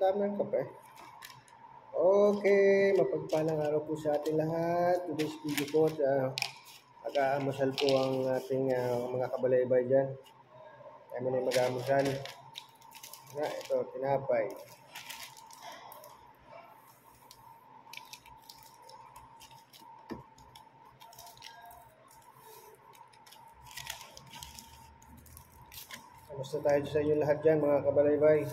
dami ng kape. Okay, mapagpalang araw po sa ating lahat. Today's video po, mag-aamusal po ang ating mga kabalaybay dyan. Kami na mag-aamusal. Ito, tinapay. Kamusta tayo sa inyo lahat dyan, mga kabalaybay?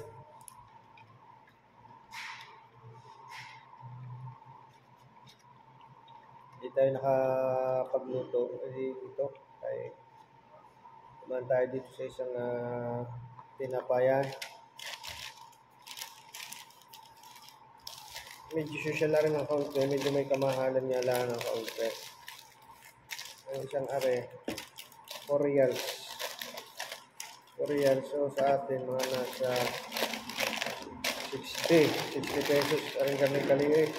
Hindi tayo nakapagluto. Ito, tumaan tayo dito sa isang tinapayan. Medyo social na rin ang kaunti. Medyo may kamahalan nga lang ang kaunti. Ang isang are, 4 reals. 4 reals. So sa atin, mga nasa 60 pesos. Aring kami kaliit.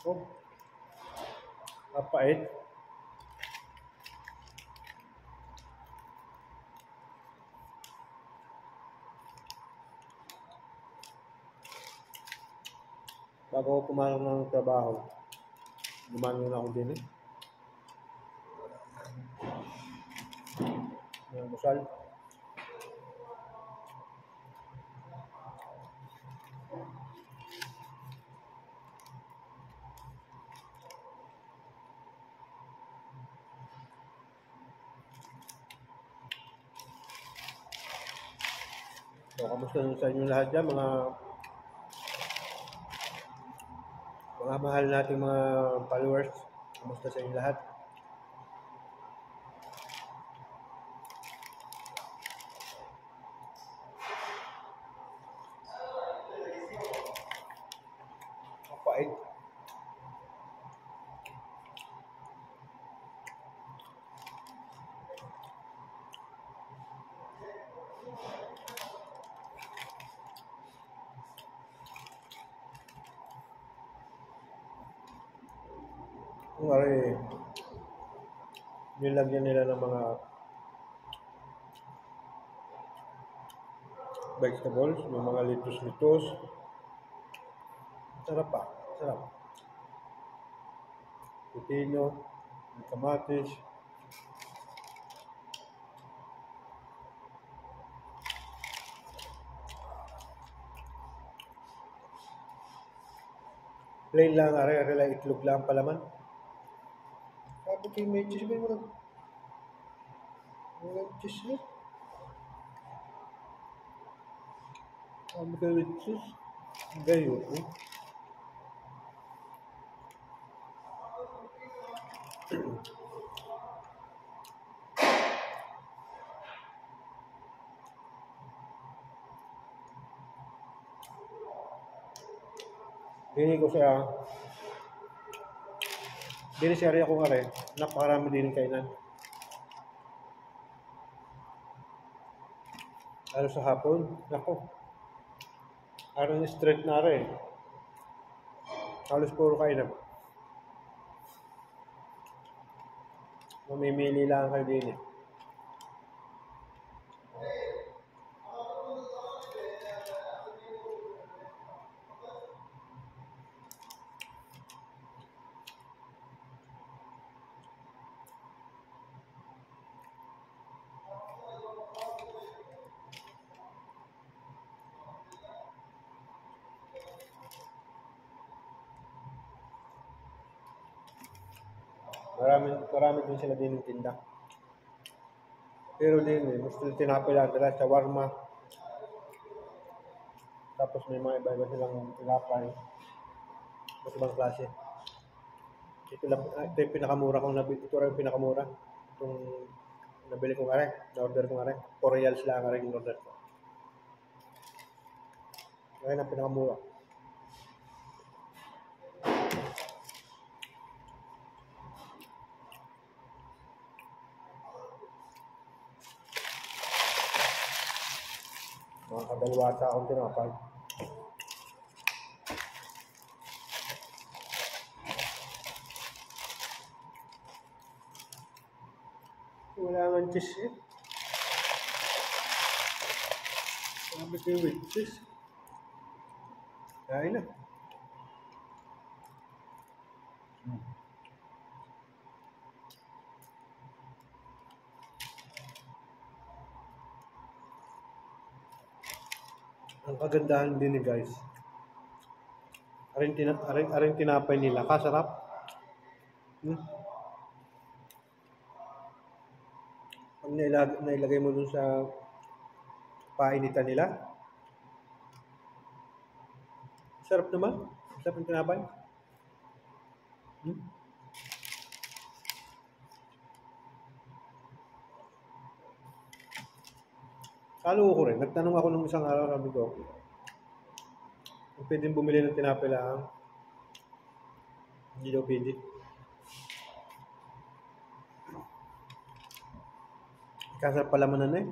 Oh, mapait. Bago ako pumasok ng trabaho, gumanon na ako din eh. Musal. So, kamusta sa inyo lahat dyan, mga mahal nating mga followers. Kamusta sa inyo lahat? Mapait. Kunwari, nilagyan nila ng mga vegetables, ng mga litos-litos. Sarap pa. Sarap. Pipino, kamatis. Plain lang, are lang itlog lang palaman. Sabi kayo may cheese, may walang cheese eh. Sabi kayo with cheese. Gayo eh. Dini ko siya. Dini siya rin ako nga rin. Napakarami din kainan. Ano sa hapon? Ako. Ano straight na rin. Halos puro kainan. Mamimili lang kayo din eh. Marami din sila din ng tinda. Pero din gusto tinapay lang nila, shawarma. Tapos may mga iba-iba silang tinapay. Mas ibang klase. Ito yung pinakamura kong nabili. Ito rin yung pinakamura. Itong nabili ko nga rin. Na-order ko nga rin. 4 reals lang nga rin yung order ko. Ngayon ang pinakamura. Mga kadalwata akong tinapay. Wala nga cheese eh. Sabi ko yung with cheese. Kain na. Ang kagandahan din ni guys. Aring tinapay nila. Kasarap. Pag nailagay mo dun sa painitan nila. Sarap naman. Sarap ng tinapay. Kalo ko rin. Nagtanong ako nung isang araw, sabi ko, kung pwedeng bumili ng tinapay lang, hindi daw pwede. Kasarap palamanan eh.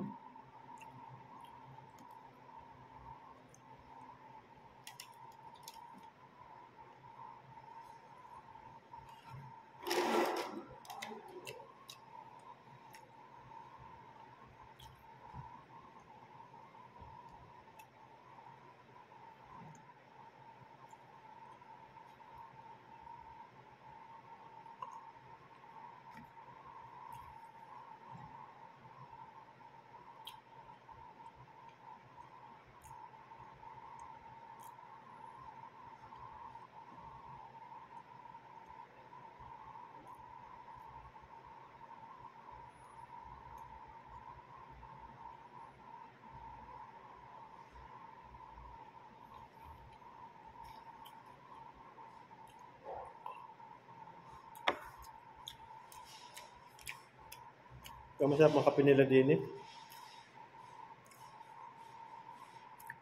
Kaya masarap ang kape nila din eh.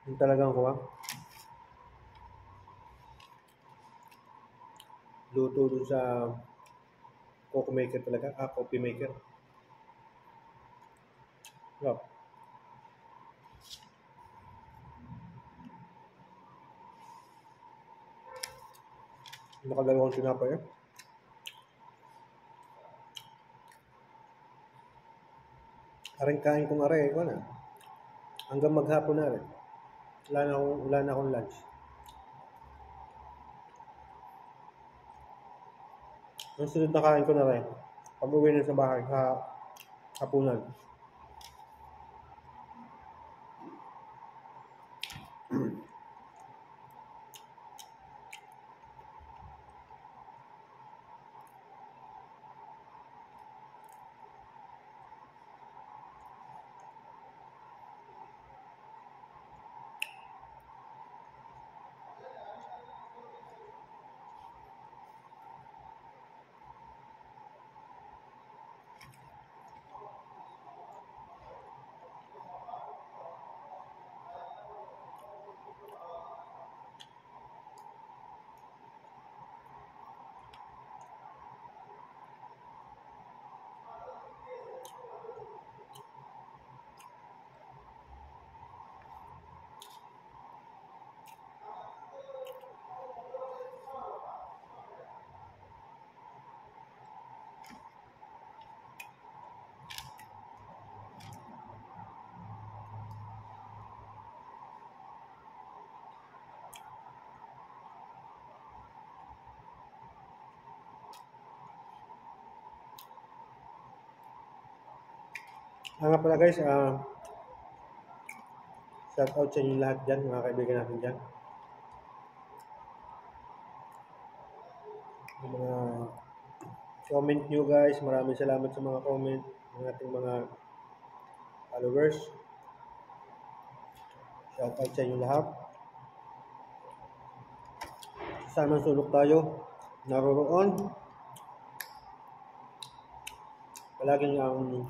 Yung talagang kuha. Luto dun sa coffee maker talaga. Coffee maker. Sarap. Nakadalawang tinapay eh. Aring kain kong aray, ko na. Hanggang maghapon na rin. Wala na akong lunch. Ang sunod na kain ko na rin. Pag-uwi na sa bahay, sa hapunan. Nga pala guys, shout out sa inyo lahat dyan, mga kaibigan natin dyan. Yung mga comment nyo guys, maraming salamat sa mga comment ng ating mga followers. Shout out sa inyo lahat. Sana sulok tayo, naroroon. Palaging ang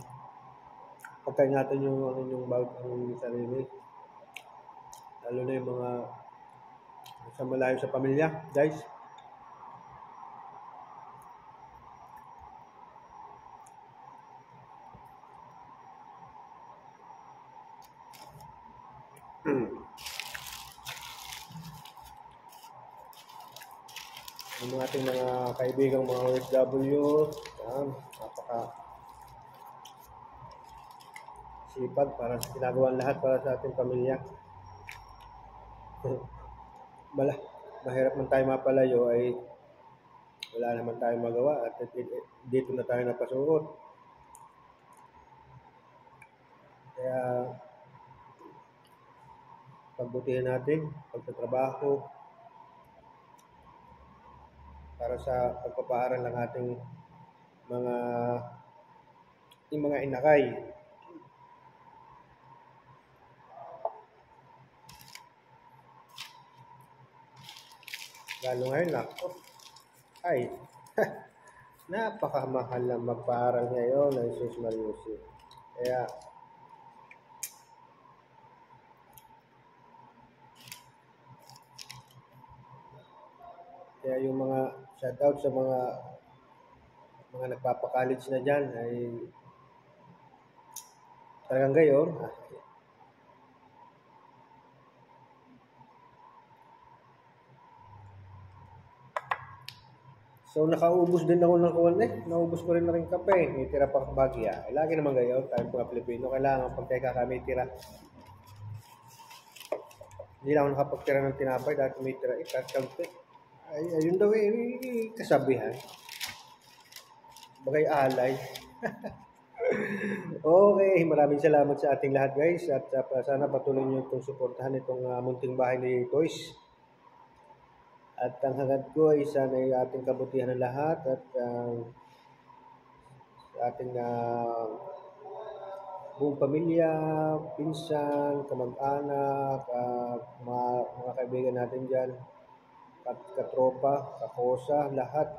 pagkain natin yung inyong bagong sarili. Lalo na yung mga sa malayo sa pamilya, guys. Yung mga ating mga kaibigang mga OFW, yan, sipag para sa ginagawa lahat para sa ating pamilya. Bala, mahirap man tayo mapalayo ay wala naman tayong magawa at dito na tayo napasuot. Kaya pagbutihin natin pagtatrabaho para sa pagpapaaral ng ating mga inakay. Lalo ngayon ay napakamahal na magpaaral ngayon ng Jesus Mariusip. Kaya yung mga shoutout sa mga nagpapa-college na dyan ay talagang gayon. So nakaubos din ako ng kuwan naubos ko rin na rin kape, may tira pang bagya. Lagi naman gayon, tayo mga Pilipino, kailangan pag tayo kami tira. Hindi lang ako nakapagtira ng tinapay dahil may tira, kakampi. Ayun daw kasabihan. Bagay alay. Okay, maraming salamat sa ating lahat guys at sana patuloy niyo itong suportahan itong munting bahay ni Toys. At ang hangad ko ay sana ay ating kabutihan ng lahat at ating buong pamilya, pinsan, kamag-anak, mga kaibigan natin dyan, katropa, kakosa, lahat.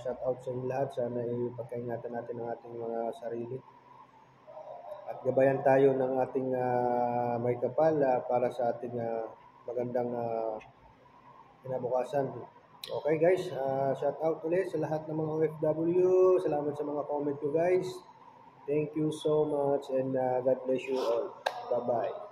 Shout out sa inyo lahat. Sana ipagkaingatan natin ang ating mga sarili. At gabayan tayo ng ating may kapal para sa ating magandang kinabukasan. Okay guys, shout out ulit sa lahat ng mga OFW. Salamat sa mga comment nyo guys. Thank you so much and God bless you all. Bye-bye.